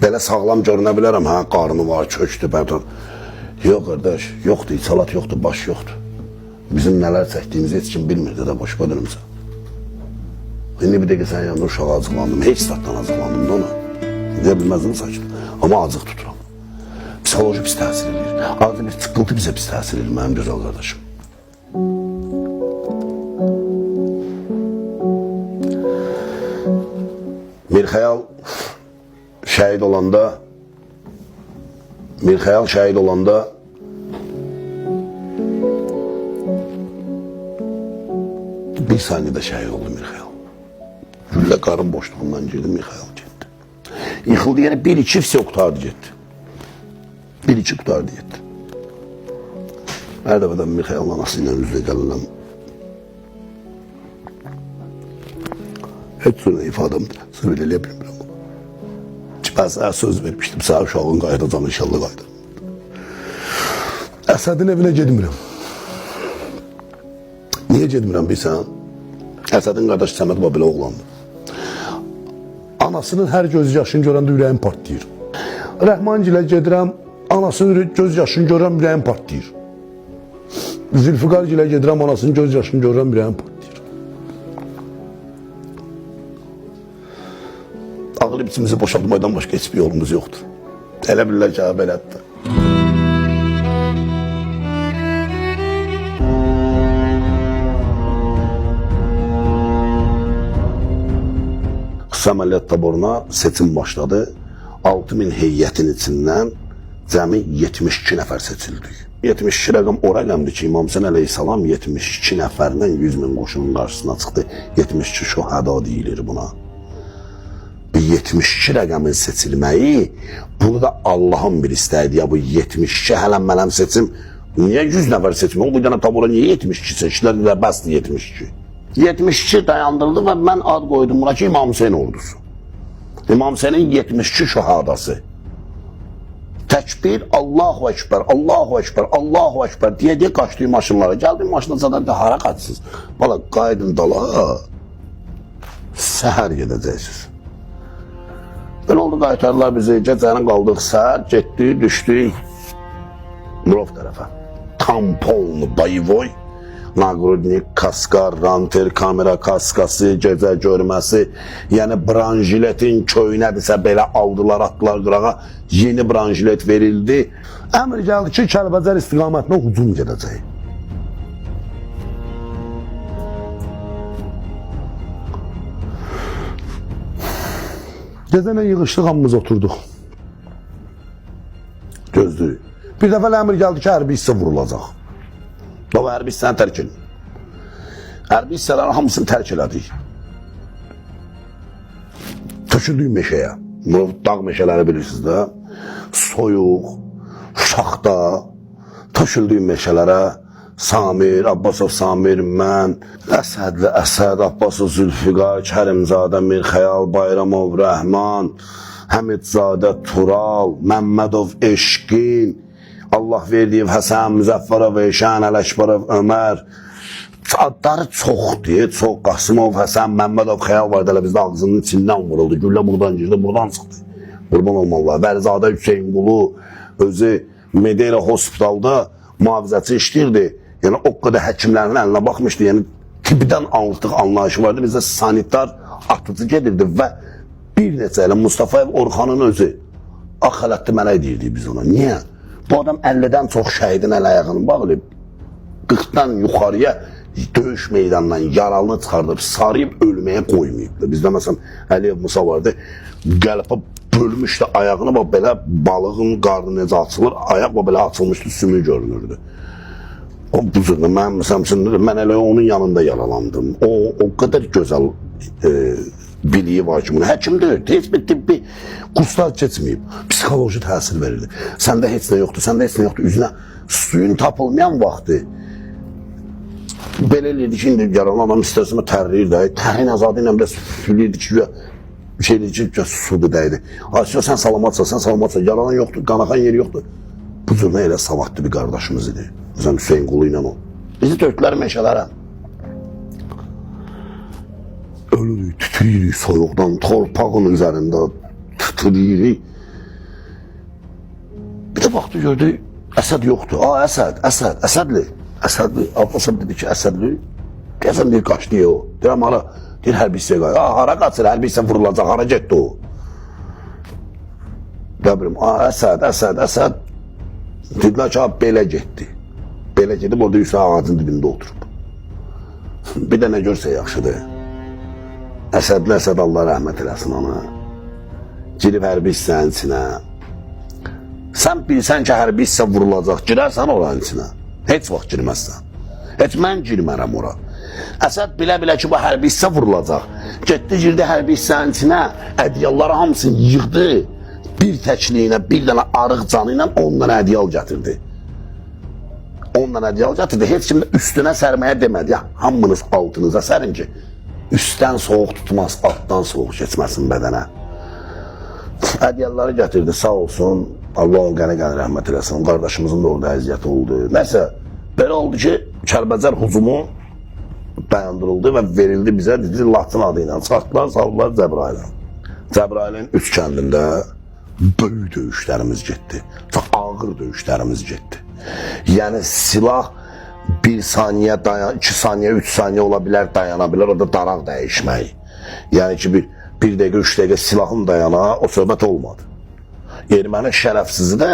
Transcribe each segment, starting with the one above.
Belə sağlam görünə bilərəm, hə, qarnı var, kökdür, bədən. Yox, qardaş, yoxdur, içalat yoxdur, baş yoxdur. Bizim nələr çəkdiyimizi heç kim bilmirdi də, başqa dönümsə. İndi bir dəqiqə sən yanında uşağı acıqlandım, heç statdan acıqlandım da ona. Deyə bilməzdim sakin. Amma acıq tuturam. Psixoloji pis təsir edir. Arada bir tıqqıltı bizə pis təsir edir, mənim gözəl qardaşım. Mirxəyal şəhid olanda bir saniyədə şəhid oldu Mirxəyal. Güllə qarın boşluğundan girdi, Mirxəyal getdi. Yıxıldı, yəni bir-iki vsə qutardı getdi. Bir-iki qutardı getdi. Hər dəfədən Mirxəyalın anası ilə üzrə gəlirəm. Heç sonra ifadəmdə söz eləyə bilmirəm. Ben sana söz vermiştim, sağ uşağın qayıdacağım, inşallah qayıdacağım. Əsədin evinə gedmirəm. Niyə gedmirəm bilsən? Əsədin qardaşı Səməd Babilə oğlandı. Anasının hər göz yaşını görəndə ürəyim partlayır. Rəhmangilə gedirəm, anasının göz yaşını görəm, ürəyim partlayır. Zülfiqargilə gedirəm, anasının göz yaşını görəm, ürəyim partlayır. Ağıl biçimizi boşaltmaydan başqa heç bir yolumuz yoxdur. Elə bilirlər ki, belədir. Xüsusi əməliyyat taboruna seçim başladı. 6000 heyətin içindən cəmi 72 nəfər seçildik. 72 rəqəm o rəqəmdir ki, İmam Hüseyn əleyhissalam 72 nəfərlə 100 min qoşunun qarşısına çıxdı. 72 şühəda deyilir buna. 72 rəqəmin seçilməyi, bunu da Allahın bir istəyidir. Ya bu 72 hələm-mələm seçim, niyə 100 nəfər seçim? O bu dənə tabora niyə 72 seçilər? Bəsdir 72. 72 dayandırıldı və mən ad qoydum buna ki, İmam Hüseyn ordusu. İmam Hüseynin 72 şühadası. Təkbir, Allahu Ekber, Allahu Ekber, Allahu Ekber deyə qaçdığı maşınlara. Gəldiğim maşına zaten de hara qaçsınız. Valla qaydın dala, səhər gedəcəksiniz. Belə oldu, qaytarlar bizi, gecənin qaldıq səhər, getdik, düşdük Murov tərəfə. Tampolnu, boyvoy, naqrudnik, kaskar, ranter, kamera kaskası, gecə görməsi, yəni branjiletin köynədirsə belə aldılar, atdılar qırağa, yeni branjilet verildi. Əmr gəldi ki, Kəlbəcər istiqamətinə hücum gedəcək. Gecələ yığışdıq, hamımız oturduq. Gözlüyük. Bir dəfə əmr gəldi ki, hərbi hissə vurulacaq. Baba, hərbi hissəni tərk edin. Hərbi hissələrin hamısını tərk elədik. Töküldük meşəyə. Bu dağ meşələri bilirsiniz də. Soyuq, şaxta, töküldük meşələrə. Samir, Abbasov Samir, mən, Əsədli Əsəd, Abbasov Zülfiqar, Kərimzadə Mirxəyal, Bayramov Rəhman, Həmidzadə Tural, Məmmədov Eşqin, Allah verdiyev Həsən Müzəffərov, Eşən Ələkbarov Ömər, adları çoxdur, çox. Qasımov, Həsən, Məmmədov Xəyal var, dələ bizdə ağzının içindən vuruldu, güllə buradan girdi, buradan çıxdı. Qurban olmalılar. Vəlizadə Hüseyin Qulu özü Medeyra hospitalda mühafizəçi işləyirdi. Yəni o qədər həkimlərin əlinə baxmışdı, yəni tibdən anlıq anlayışı vardı, bizdə sanitar atıcı gedirdi və bir neçə ilə Mustafayev Orxanın özü ağ xələtli mələk deyirdik biz ona. Niyə? Bu adam 50-dən çox şəhidin əl-ayağını bağlayıb, 40-dan yuxarıya döyüş meydanından yaralını çıxardıb, sarıyıb ölməyə qoymayıb. Bizdə məsələn Əliyev Musa vardı, gəlib bölmüşdü ayağını, bax belə balığın qarnı necə açılır, ayaq belə açılmışdı, sümü görünürdü. O bu cürdə, mən elə onun yanında yaralandım. O qədər gözəl biliyi var ki, bunu həkimdir, heç bir tibbi kurslar keçməyib, psixoloji təsir verirdi. Səndə heç nə yoxdur, səndə heç nə yoxdur, üzünə suyun tapılmayan vaxtı belə eləyirdi ki, indi yaralan adam istərsəmə tərləyirdi, tərin azadı ilə belə sülüyürdü ki, şey deyir ki, sudur dəydi. Asya, sən salamatsan, yaralan yoxdur, qanaxan yeri yoxdur. Bu cürlə elə savadlı bir qardaşımız idi. Məsələn, Hüseyin Qulu ilə o. Bizi dörtlər meşələrə. Ölürük, tütürüyürük soyuqdan, torpağın üzərində tütürüyürük. vaxtı gördük, Əsəd yoxdur. Əsədli. Abbasov dedi ki, Əsədli. Deyəsən deyir, qaçdı o. Deyirəm, hara? Deyir, hərbi hissəyə qaçır. Hara qaçır, hərbi hissə vurulacaq, hara getdi o? Qəbrim, Əsəd. Dedilər ki, belə getdi. Belə gedib, orada Hüseyin ağacın dibində oturub. Bir də nə görsə yaxşıdır. Əsəd Allah rəhmət eləsin ona. Girib hərbi hissənin içinə. Sən bilsən ki, hərbi hissə vurulacaq, girərsən oranın içinə. Heç vaxt girməzsən. Heç mən girmərəm ora. Əsəd bilə-bilə ki, bu hərbi hissə vurulacaq. Getdi, girdi hərbi hissənin içinə, ədyalları hamısını yığdı. Bir təkliyinə, bir dənə arıq canı ilə 10 dənə ədyal gətirdi. 10 dənə ədyal gətirdi, heç kim də üstünə sərməyə demədi. Ya, hamınız altınıza sərin ki, üstdən soğuq tutmaz, altdan soğuq keçməsin bədənə. Ədyalları gətirdi, sağ olsun. Allah o qənə rəhmət eləsin. Qardaşımızın da orada əziyyəti oldu. Nəsə, belə oldu ki, Kəlbəcər hücumu dayandırıldı və verildi bizə, dedi, Laçın adı ilə çıxartdılar, saldılar Cəbrayıl'a. Cəbrayıl'ın 3 kəndində böyük döyüşlərimiz getdi. Çox ağır döyüşlərimiz getdi. Yəni silah 1 saniyə, 2 saniyə, 3 saniyə ola bilər, dayana bilər, o da daraq dəyişmək. Yəni ki, 1 dəqiqə, 3 dəqiqə silahın dayana, o söhbət olmadı. Erməni şərəfsizi də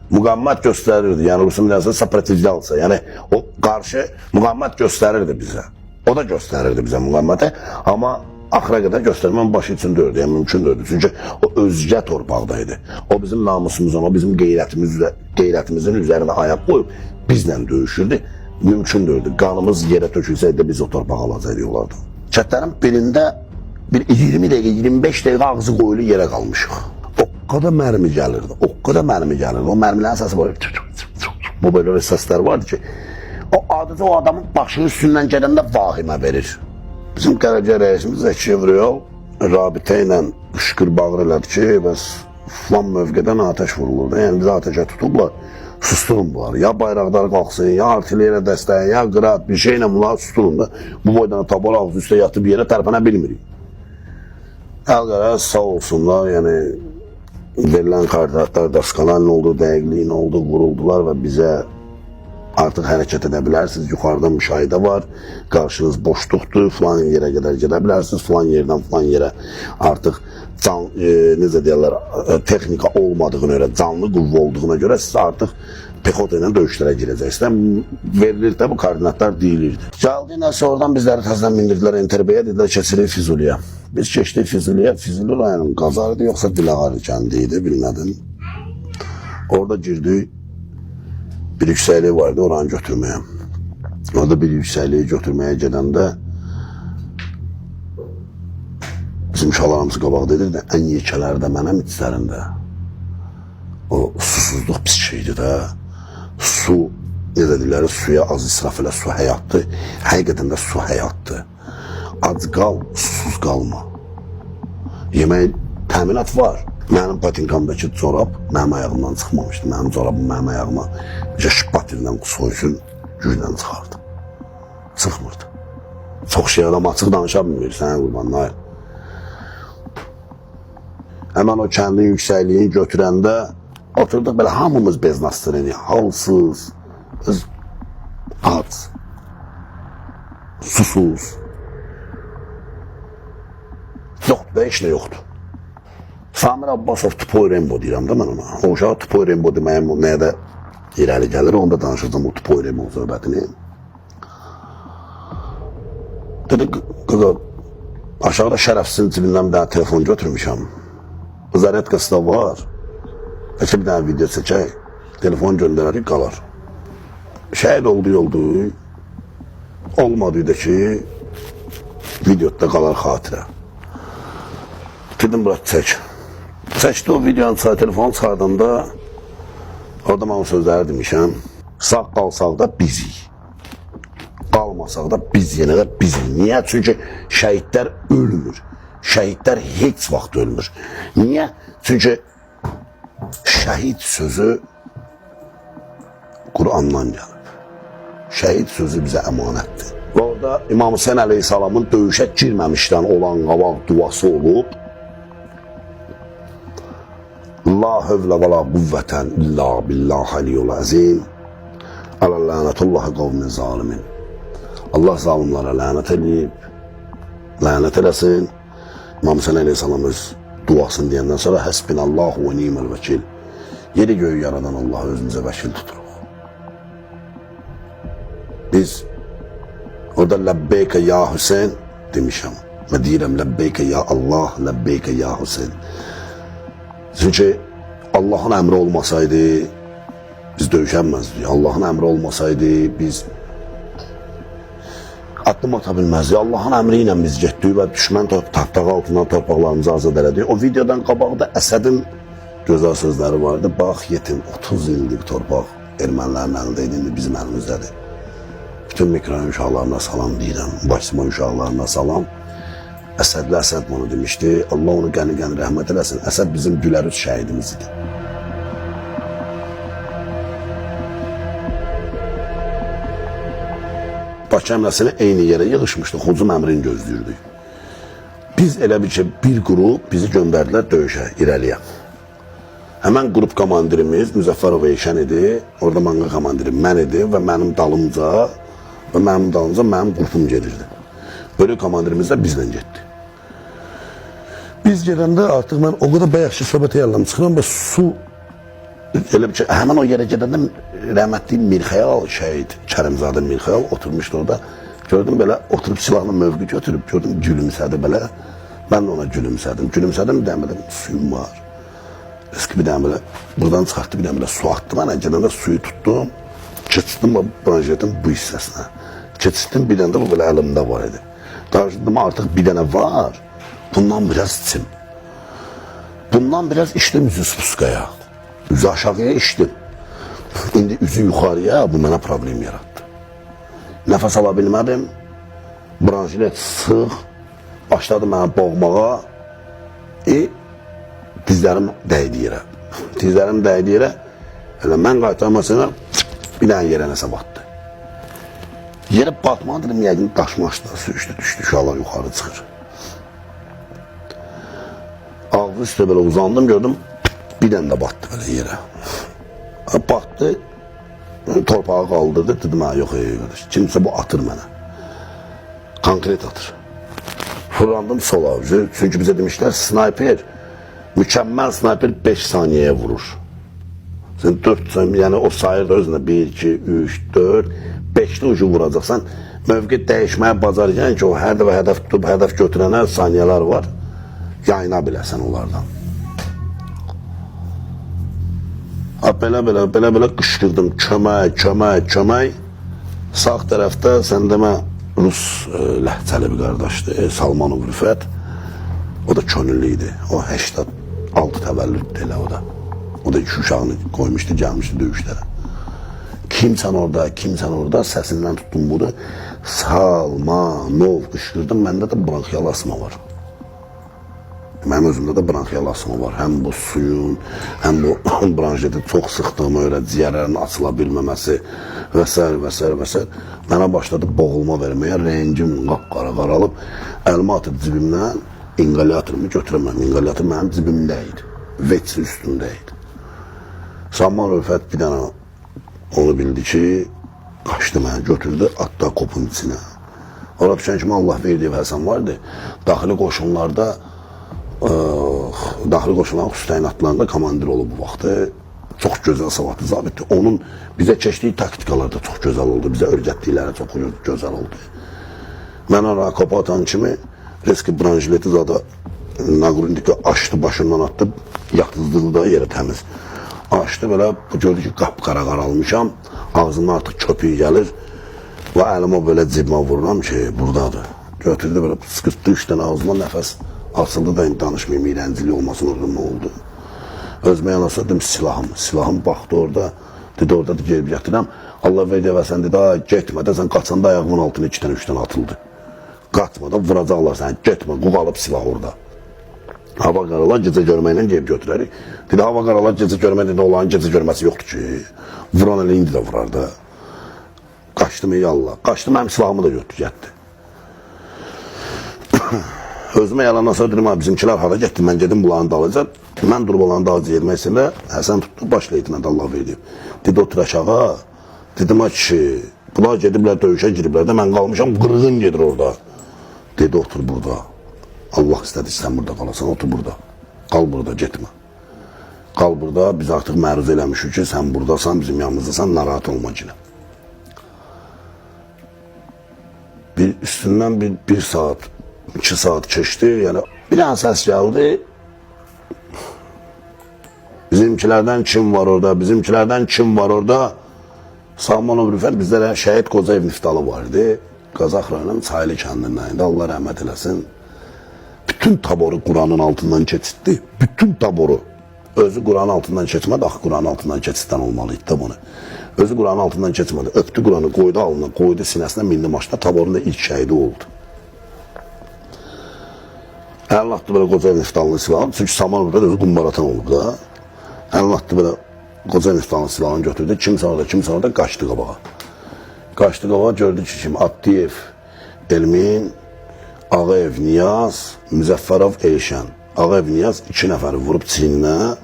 müqammət göstərirdi. Yəni Rusun minəsə separatizmsə, yəni o qarşı müqammət göstərirdi bizə. O da göstərirdi bizə müqamməti, amma axıra qədər göstərmən başı içində ördü, yəni mümkün ördü. Çünki o özgə torpaqdaydı. O bizim namusumuzun, o bizim qeyrətimizin üzərinə ayaq qoyub bizlə döyüşürdü. Mümkün ördü. Qanımız yerə tökülsəydi də biz o torpağı alacaqdı onlardan. Kətlərin birində bir 20 dəqiqə, 25 dəqiqə ağzı qoyulu yerə qalmışıq. O qədər mərmi gəlirdi, o qədər mərmi gəlirdi. O mərmilərin səsi böyle, bu böyle səslər vardı ki, o adeta o adamın başının üstündən gələndə vahimə verir. Bizim Qərəcə rəisimiz Zəki Evriyol rabitə ilə qışqır bağır elədi ki, bəs filan mövqədən atəş vurulurdu. Yəni bizi atəşə tutublar, susturun bunları. Ya bayraqlar qalxsın, ya artilleriya dəstəyi, ya qırat, bir şeylə bunları susturun da. Bu boydan tabar ağzı üstə yatıb bir yerə tərpənə bilmirik. Əlqərəz sağ olsunlar, yəni verilən koordinatlar daşqalanın olduğu, dəqiqliyin olduğu vuruldular və bizə artıq hərəkət edə bilərsiniz, yuxarıda müşahidə var, qarşınız boşluqdur, filan yerə qədər gedə bilərsiniz, filan yerdən filan yerə artıq necə deyərlər, texnika olmadığına görə, canlı quvva olduğuna görə siz artıq pexota ilə döyüşlərə girəcəksiniz. Verilir də bu koordinatlar deyilirdi. Gəldi, nəsə oradan bizləri təzdən mindirdilər NTRB-yə, dedilər keçirik Füzuliyə. Biz keçdik Füzuliyə, Füzuli rayonun Qazarıdır, yoxsa Dilağarı kəndi idi, bilmədim. Orada girdik. Bir yüksəkliyi vardı, oranı götürməyə. Orada bir yüksəkliyi götürməyə gedəndə bizim uşaqlarımız qabaqda edirdi, ən yekələri də mənəm içlərində. O susuzluq pis şeydir də. Su, necə deyirlər, suya az israf elə, su həyatdır. Həqiqətən də su həyatdır. Ac qal, susuz qalma. Yemək, təminat var. Mənim patinkamdakı corab mənim ayağımdan çıxmamışdı. Mənim corabım mənim ayağıma şıppatildən soysun, güclə çıxardı. Çıxmırdı. Çox şey adam açıq danışa bilmir, sənə qurbanlar. Həmən o kəndin yüksəkliyini götürəndə oturduq belə hamımız beznastırını, halsız, ac, susuz. Yoxdur da, heç nə yoxdur. Samir Abbasov Tupoy Rembo deyirəm də mən ona. O uşağı Tupoy Rembo deməyəm, nəyə də irəli gəlir, onda danışacağım o Tupoy Rembo söhbətini. Dedi, qıqa, aşağıda şərəfsizin cibindən bir dənə telefon götürmüşəm. Zaretkası da var. Bəlkə bir dənə video çəkək, telefon göndərərik, qalar. Şəhid oldu. Olmadı da ki, videoda qalar xatirə. Dedim, bırak çək. Çəkdi o videonun telefonu çıxardanda, orada mən o sözləri demişəm. Sağ qalsaq da bizik. Qalmasaq da biz yenə də bizik. Niyə? Çünki şəhidlər ölmür. Şəhidlər heç vaxt ölmür. Niyə? Çünki şəhid sözü Qurandan gəlib. Şəhid sözü bizə əmanətdir. Və orada İmam Hüseyin əleyhissalamın döyüşə girməmişdən olan qabaq duası olub. La hövlə və la quvvətən illa billah aliyyul azim. Alə lənətullahi qavmin zalimin. Allah zalimlara lənət edib, lənət eləsin. İmam Hüseyin aleyhissalam öz duasını deyəndən sonra həsbinallahu və ni'məl vəkil. Yeri göyü yaradan Allah özümüzə vəkil tuturuq. Biz orada ləbbeykə ya Hüseyin demişəm və deyirəm ləbbeykə ya Allah, ləbbeykə ya Hüseyin. Çünki Allahın əmri olmasaydı biz döyüşənməzdik. Allahın əmri olmasaydı biz addım ata bilməzdik. Allahın əmri ilə biz getdik və düşmən tapdağı altından torpaqlarımızı azad elədik. O videodan qabaqda Əsədin gözəl sözləri vardı. Bax yetim 30 illik torpaq ermənilərin əlində idi, indi bizim əlimizdədir. Bütün mikron uşaqlarına salam deyirəm, başsıman uşaqlarına salam. Əsədli Əsəd bunu demişdi. Allah onu qəni-qəni rəhmət eləsin. Əsəd bizim gülərüz şəhidimiz idi. Bakı əmrəsini eyni yerə yığışmışdıq, Xocum əmrini gözləyirdik. Biz elə bir ki, bir qrup bizi göndərdilər döyüşə, irəliyə. Həmən qrup komandirimiz Müzəffərov Eyşən idi, orada manqa komandiri mən idi və mənim dalımca mənim qrupum gedirdi. Bölük komandirimiz də bizlə getdi. Biz gedəndə artıq mən o qədər bəyəkçi söhbətə yerlərim çıxıram və su elə bir ki, həmən o yerə gedəndə rəhmətli Mirxəyal şəhid, Kərimzadə Mirxəyal oturmuşdu orada. Gördüm belə, oturub silahla mövqü götürüb, gördüm gülümsədi belə. Mən də ona gülümsədim. Gülümsədim, bir dənə belə suyum var. Eski bir dənə belə, buradan çıxartdı, bir dənə belə su atdı. Mən gedəndə suyu tutdum, keçdim branjetin bu hissəsinə. Keçdim, bir dənə də bu belə əlimdə var idi. Qarşıdım artıq bir dənə var, bundan biraz içim. Bundan biraz içdim üzü spuskaya. Üzü aşağıya içdim. İndi üzü yuxarıya, bu mənə problem yarattı. Nəfəs ala bilmədim. Branjilet sıx. Başladı mənə boğmağa. Dizlərim dəydi yerə. Dizlərim dəydi yerə. Elə mən qaytarmasına bir dənə yerə nəsə batdı. Yerə batmağı dedim, yəqin daşmaşdı, sürüşdü, düşdü, uşaqlar yuxarı çıxır. Ağzı üstə belə uzandım, gördüm. Bir dənə də batdı belə yerə. Batdı, torpağı qaldırdı, dedim, yox, kimsə bu atır mənə. Konkret atır. Fırlandım sola, çünki bizə demişlər, snayper, mükəmməl snayper 5 saniyəyə vurur. Sən 4 saniyə, yəni o sayır da özünə 1, 2, 3, 4, 5-li ucu vuracaqsan, mövqe dəyişməyə bacaracaqsan ki, o hər dəfə hədəf tutub, hədəf götürənə saniyələr var, yayına biləsən onlardan. Belə qışqırdım, kömək. Sağ tərəfdə sən demə Rus ləhcəli bir qardaşdır, Salmanov Rüfət. O da könüllü idi. O 86 təvəllüddür elə o da. O da 2 uşağını qoymuşdu, gəlmişdi döyüşlərə. Kimsən orada, səsindən tutdum bunu. Salmanov qışqırdım, məndə də bronxiyal asma var. Mənim özümdə də bronxiyal asma var. Həm bu suyun, həm bu branjeti çox sıxdığıma görə ciyərlərin açıla bilməməsi və s. Mənə başladı boğulma verməyə, rəngim qapqara qaralıb, əlimi atıb cibimdən inqalyatorumu götürəməm. İnqalyator mənim cibimdə idi, vetsi üstündə idi. Salman Rüfət bir dənə onu bildi ki, qaçdı mənə, götürdü, atdı kopun içinə. Orada düşən kimi Allah verdiyi Həsən vardı. Daxili qoşunların xüsus təyinatlarında komandir olub bu vaxtı. Çox gözəl savadlı zabitdir. Onun bizə keçdiyi taktikalar da çox gözəl oldu. Bizə öyrətdikləri çox gözəl oldu. Mən oraya kopu atan kimi riski branjileti zada Naqrundiki açdı, başından atdı, yatızdırdı da yerə təmiz. Açdı belə, gördü ki, qapqara qaralmışam, ağzımda artıq köpüyü gəlir və əlimi belə cibimə vururam ki, buradadır. Götürdü belə, sıkırtdı 3 dənə ağzıma, nəfəs açıldı da danışmayayım, iyrəncili olmasın orada nə oldu. Özümə yanasa dedim, silahım baxdı orada, dedi orada da gelib gətirəm. Allah verdi və sən dedi, getmə də sən qaçanda ayağımın altına 2 dənə 3 dənə atıldı. Qaçma da vuracaqlar səni, getmə, qoqalıb silah orada. Hava qaralar gecə görməklə gəlib götürərik. Dedi, hava qaralar gecə görməklə onların gecə görməsi yoxdur ki, vuran elə indi də vurar da. Qaçdım ey Allah, qaçdım, mənim silahımı da götürü, getdi. Özümə yalandan sonra dedim, bizimkilər hara getdi, mən gedim bunların dalınca. Mən durub onların dalınca yermək istəyirlər. Həsən tutdu, baş leytinə Allah verdi. Dedi, otur aşağı. Dedim, ki, bunlar gediblər, döyüşə giriblər də, mən qalmışam, qırğın gedir orada. Dedi, otur burada. Allah istədi, sən burada qalasan, otur burada. Qal burada, getmə. Qal burada, biz artıq məruz eləmişik ki, sən buradasan, bizim yanımızdasan, narahat olma ki. Üstündən bir saat, 2 saat keçdi, yəni bir dənə səs gəldi. Bizimkilərdən kim var orada, bizimkilərdən kim var orada? Salmanov Rüfət, bizdə Şəhid Qocayev niftalı vardı. Qazax rayonunun Çaylı kəndindən idi, Allah rəhmət eləsin. Bütün taboru Quranın altından keçirdi, bütün taboru. Özü Quranın altından keçmədi, axı Quranın altından keçirdən olmalıydı da bunu. Özü Quranın altından keçmədi, öpdü Quranı, qoydu alına, qoydu sinəsinə, mindi maşına, taborun da ilk şəhidi oldu. Əlin atdı belə Qocayev niftalının silahını, çünki Salmanov Rüfət özü qumbaratan olub da. Əlin atdı belə Qocayev niftalının silahını götürdü, kimsə orada qaçdı qabağa. Qaçdı qabağa, gördü ki, kim? Abdiyev, Elmin, Ağayev Niyaz, Müzəffərov Elşən. Ağayev Niyaz 2 nəfəri vurub çiyninə,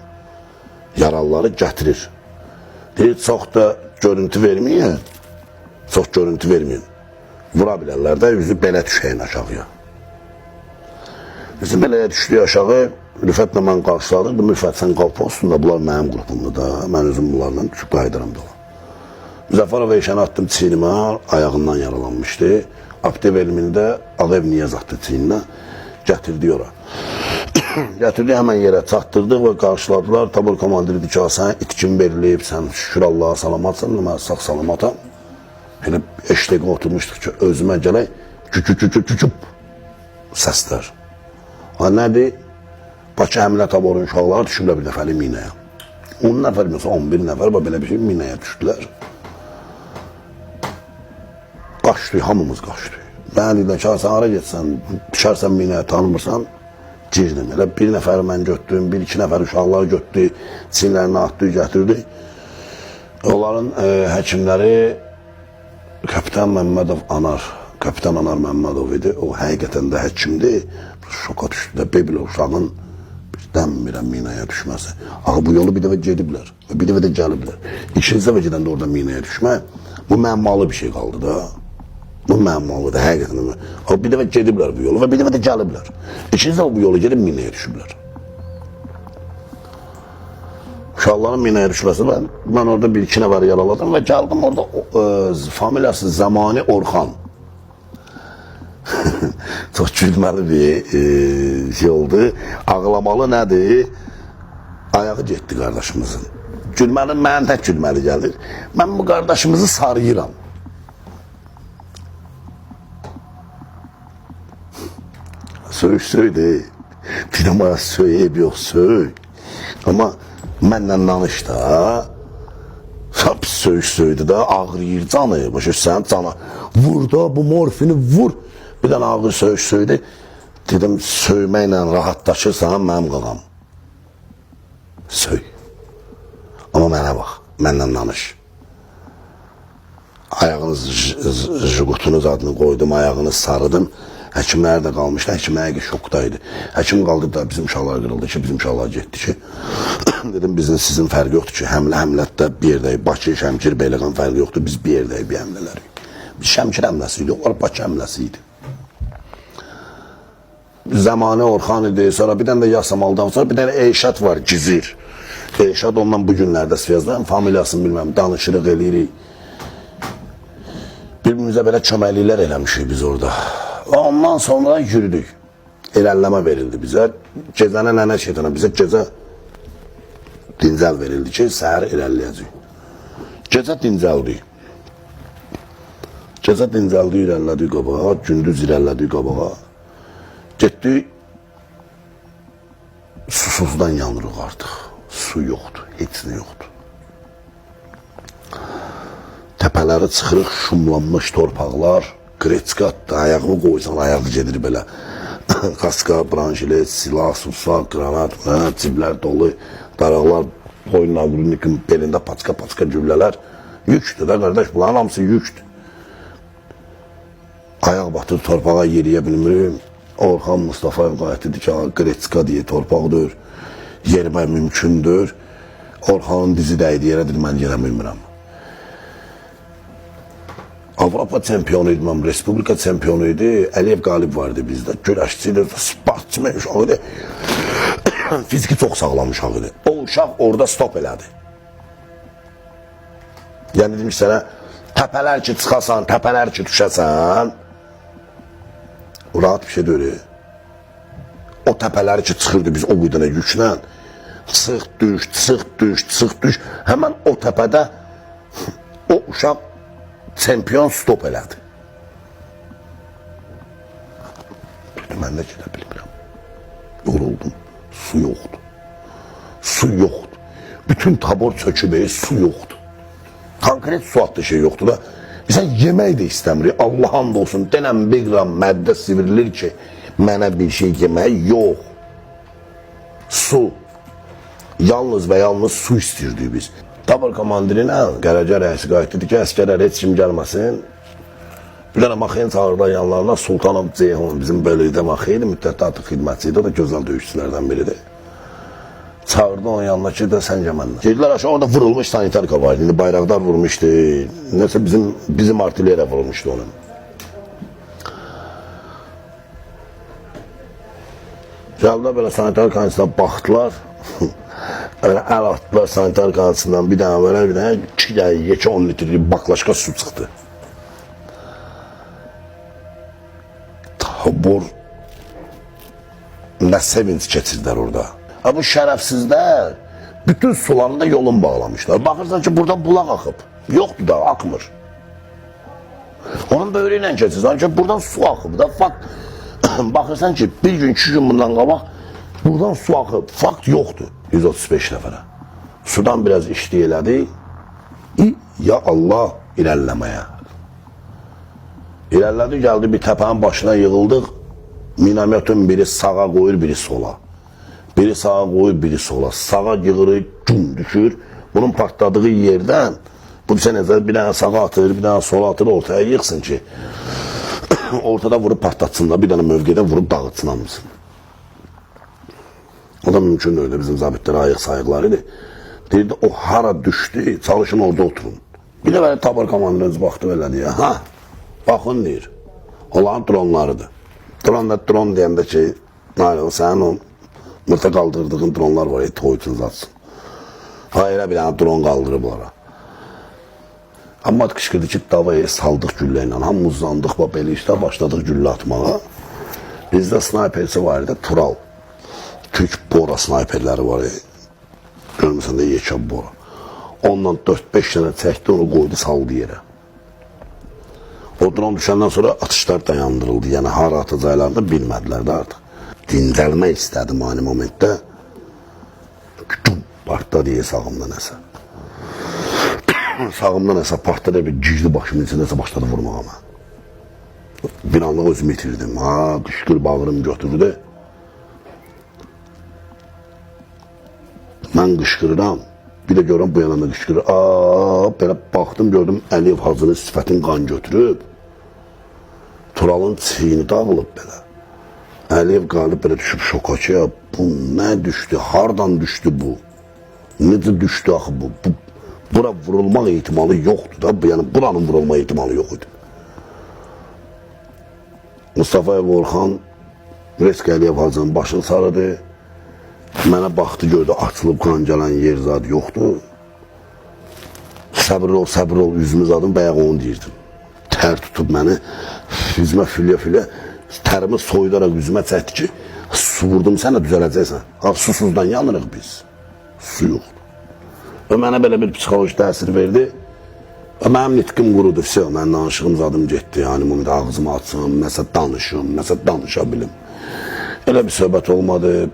yaralıları gətirir. Deyir, çox da görüntü verməyin, çox görüntü verməyin. Vura bilərlər də, yüzü belə düşəyin aşağıya. Yüzü belə düşdüyü aşağı, Rüfətlə mən qarşıladım, Rüfət sən qalpa olsun da, bunlar mənim qrupumdur da, mən özüm bunlarla düşüb qaydıram da. Müzəffərov Elşəni atdım çiynimə, ayağından yaralanmışdı. Abdev elmində Ağayev Niyaz atdı çiyninə, gətirdi ora. Gətirdi, həmən yerə çatdırdıq və qarşıladılar. Tabur komandiri dedi ki, sən itkin verilib, sən şükür Allaha salamatsan, mən sağ salamatam. Elə eşləqə oturmuşduq ki, özümə gələk, cücüb səslər. Nədir? Bakı həmlə taborun uşaqları düşürlər bir nəfəli minəyə. 10 nəfər, məsələn 11 nəfər, belə bir şey minəyə düşdülər. Qaçdı, hamımız qaçdı. Mən dedim ki, sən hara getsən, düşərsən minəyə, tanımırsan, girdim. Elə bir nəfəri mən götürdüm, 1-2 nəfər uşaqları götürdü, çinlərini atdı, gətirdi. Onların həkimləri Kapitan Məmmədov Anar, Kapitan Anar Məmmədov idi. O həqiqətən də həkimdir. Şoka düşdü də, bebilə uşağın birdən birən minəyə düşməsi. Axı bu yolu bir dəfə gediblər, bir dəfə də gəliblər. İkinci dəfə gedəndə orada minəyə düşmək, bu məmmalı bir şey qaldı da. Bu məmmalıdır, həqiqətən. Bir dəfə gediblər bu yolu və bir dəfə də gəliblər. İkinci dəfə bu yolu gedib minəyə düşüblər. Uşaqların minəyə düşməsi, mən orada 1-2 nəfəri yaraladım və gəldim orada familiyası Zamani Orxan. Çox gülməli bir şey oldu. Ağlamalı nədir? Ayağı getdi qardaşımızın. Gülməli, mənə tək gülməli gəlir. Mən bu qardaşımızı sarıyıram. Söydü. Dinamaya söyleyip yok söy. Ama məndən danış da. Hep söydü da, ağrıyır canı. Başa sen cana. Vur da bu morfini vur. Bir dənə ağır söydü. Dedim söyməklə rahatlaşırsan mənim qanam. Söy. Ama mənə bax, məndən danış. Ayağınız jigutunuz adını koydum, ayağını sarıdım. Həkimlər də qalmışdı, həkimlər şokdaydı. Həkim qaldı da bizim uşaqlar qırıldı ki, bizim uşaqlar getdi ki. Dedim bizim sizin fərqi yoxdur ki, həmlətdə bir yerdəyik. Bakı, Şəmkir, Beyləqan fərqi yoxdur, biz bir yerdəyik, bir həmlələriyik. Biz Şəmkir həmləsi idi, onlar Bakı həmləsi idi. Zamani Orxan idi, sonra bir dənə də Yasamaldan sonra bir dənə Eyşat var, Gizir. Eyşat ondan bu günlərdə siyazdan, familiyasını bilməm, danışırıq, eləyirik. Bir-birimizə belə köməkliklər eləmişik biz orada. Ondan sonra yürüdük. İlerleme verildi bize. Gecənin nənə şeytana bize gecə dincəl verildi ki, səhər ilerleyəcək. Gecə dincəldik. Gecə dincəldik, ilerlədik qabağa, gündüz ilerlədik qabağa. Getdik, susuzdan yanırıq artıq. Su yoxdur, heç nə yoxdur. Təpələri çıxırıq, şumlanmış torpaqlar. Kreçkatda ayağımı qoysan, ayağı gedir belə. Kaska, branşilet, silah, sursaq, granat, ciblər dolu, daraqlar, boynuna qurunikin belində paçka cümlələr. Yüktür da qardaş, bunların hamısı yüktür. Ayaq batır, torpağa yeriyə bilmirim. Orxan Mustafayev qayıt dedi ki, Qretska diye torpaqdır, yermə mümkündür. Orxanın dizi dəydi yerə dedi, mən yerə bilmirəm. Avropa çempionu idi, mən Respublika çempionu idi. Əliyev Qalib vardı bizdə. Güləşçi idi, sportçı uşaq idi. Fiziki çox sağlam uşaq idi. O uşaq orada stop elədi. Yəni dedim ki, sənə təpələr ki çıxasan, təpələr ki düşəsən, rahat bir şey deyil. O təpələri ki çıxırdı biz o qıydana yüklə, çıx düş, çıx düş, çıx düş. Həmən o təpədə o uşaq çempion stop elədi. Mən də gedə bilmirəm. Yoruldum. Su yoxdur. Su yoxdur. Bütün tabor çöküb, su yoxdur. Konkret su adlı şey yoxdur da. Sən yemək də istəmirik. Allah hamd olsun. Denən bir qram məddə sivrilir ki, mənə bir şey yemək yox. Su. Yalnız və yalnız su istirdik biz. Tabor komandirinə Qərəcə rəisi qayıt dedi ki, əskərlər heç kim gəlməsin. Bir dənə Maxen çağırdı yanlarına, Sultanov Ceyhun bizim bölükdə Maxeydi, müddətdə artıq xidmətçiydi, o da gözəl döyüşçülərdən biridir. Çağırdı onun yanına ki, də sən gəmənlə. Gedilər aşağı, orada vurulmuş sanitarka vardı, indi bayraqdar vurmuşdu, nəsə bizim artilleriya vurulmuşdu onun. Gəldə belə sanitarkanın içində baxdılar, əl atdılar sanitarkanın içindən bir dənə, 2-10 litrlik baklaşka su çıxdı. Tabor nə sevinç keçirdilər orada. Bu şərəfsizlər bütün sularını da yolun bağlamışlar. Baxırsan ki, buradan bulaq axıb. Yoxdur da, akmır. Onun böyrü ilə keçirsən ki, buradan su axıb da. Fakt, baxırsan ki, bir gün, 2 gün bundan qabaq, buradan su axıb. Fakt yoxdur 135 nəfərə. Sudan biraz işli elədi. Ya Allah, irəlləməyə. İlerledi geldi bir təpənin başına yığıldıq. Minametun biri sağa qoyur, biri sola. Biri sağa qoyur, biri sola. Sağa yığırı, gün düşür. Bunun partladığı yerdən bu necə bir dənə sağa atır, bir dənə sola atır, ortaya yıxsın ki ortada vurub partlatsınlar, bir dənə mövqedə vurub dağıtsın hamısını. O da mümkün öyle, bizim zabitlər ayıq sayıqlar idi. Deyirdi, o hara düşdü, çalışın orada oturun. Bir də belə tabor komandiriz baxdı belə deyə, ha, baxın deyir, onların dronlarıdır. Dron deyəndə ki, sənin o mırta qaldırdığın dronlar var, toyutunuz atsın. Hayırə bir dənə dron qaldırıb onlara. Amma qışqırdı ki, davaya saldıq güllə ilə, hamımız uzandıq, belə işdə başladıq güllə atmağa. Bizdə snayperçi var idi, Tural. Türk Bora snayperləri var idi. Görmüsən də Yekab Bora. Ondan 4-5 dənə çəkdi, onu qoydu, saldı yerə. O dron düşəndən sonra atışlar dayandırıldı. Yəni, hara atacaqlarını da bilmədilər də artıq. Dincəlmək istədim aynı momentdə. Partda deyə sağımda nəsə. Sağımda nəsə partda bir girdi başımın içində nəsə başladı vurmağa mən. Bir anlıq özümü itirdim. Ha, qışqır bağırım götürdü. Mən qışqırıram. Bir də görürəm bu yanında qışqırır. Belə baxdım, gördüm Əliyev Hacının sifətin qan götürüb. Turalın çiyini dağılıb belə. Əliyev qalib belə düşüb şoka ki, bu nə düşdü, hardan düşdü bu? Necə düşdü axı bu? Bura vurulmaq ehtimalı yoxdur da, yəni buranın vurulma ehtimalı yox idi. Mustafayev Orxan, Resk Əliyev Hacının başını sarıdı. Mənə baxdı, gördü, açılıb qan gələn yer zad yoxdur. Səbir ol, üzümü zadım, bayaq onu deyirdim. Tər tutub məni, üzümə fülyə, tərimi soyudaraq üzümə çəkdi ki, su vurdum, sən də düzələcəksən. Susuzdan yanırıq biz. Su yoxdur. Və mənə belə bir psixoloji təsir verdi. Və mənim nitqim qurudu, mənim danışığım zadım getdi. Yəni, bunu da ağzımı açsam, nəsə danışım, nəsə danışa bilim. Elə bir söhbət olmadı.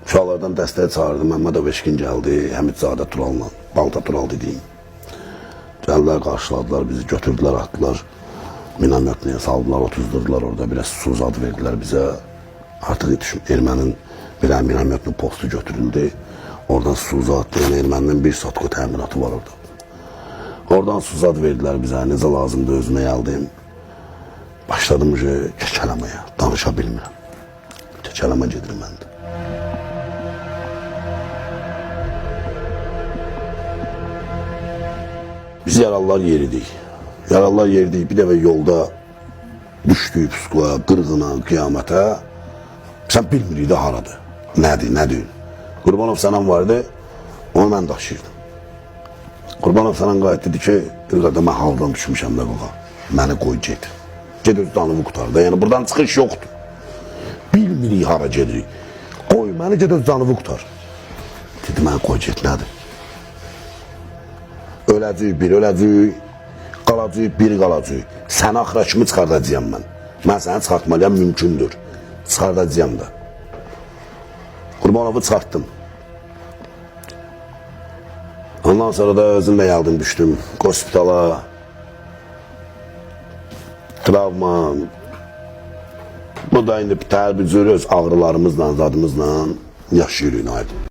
Uşaqlardan dəstək çağırdı, Məmmədov Eşkin gəldi, Həmidzadə Tural'la, Balta Tural dediyim. Gəldilər, qarşıladılar, bizi götürdülər, atdılar. Minametliyə saldılar, otuzdurdular orada, biraz su zad verdilər bizə. Artıq ermənin bir minametli postu götürüldü. Oradan su zad, yəni erməninin bir sotku təminatı var orada. Oradan su zad verdilər bizə, necə lazımdır özümə gəldim. Başladım kəkələməyə, danışa bilmirəm. Kəkələmə gedir məndə. Biz yaralılar yeridik. Yaralılar yeridik, bir dəfə yolda düşdük pusqula, qırğına, qiyamətə. Sən bilmirik də haradır, nədir, nədir. Qurbanov Sənan vardı, onu mən daşıyırdım. Qurbanov Sənan qayıt dedi ki, Ülqədə mən haldan düşmüşəm də qaqa, məni qoy get. Ged öz canımı qutar da, yəni buradan çıxış yoxdur. Bilmirik hara gedirik. Qoy məni ged öz canımı qutar. Dedi, məni qoy get, nədir? Öləcəyik, bir öləcəyik, qalacaq, bir qalacaq. Səni axıra kimi çıxardacağım mən. Mən səni çıxartmalıyam, mümkündür. Çıxardacağım da. Qurbanovu çıxartdım. Ondan sonra da özümlə gəldim, düşdüm hospitala. Travma. Bu da indi bir cür öz ağrılarımızla, zadımızla yaşayırıq.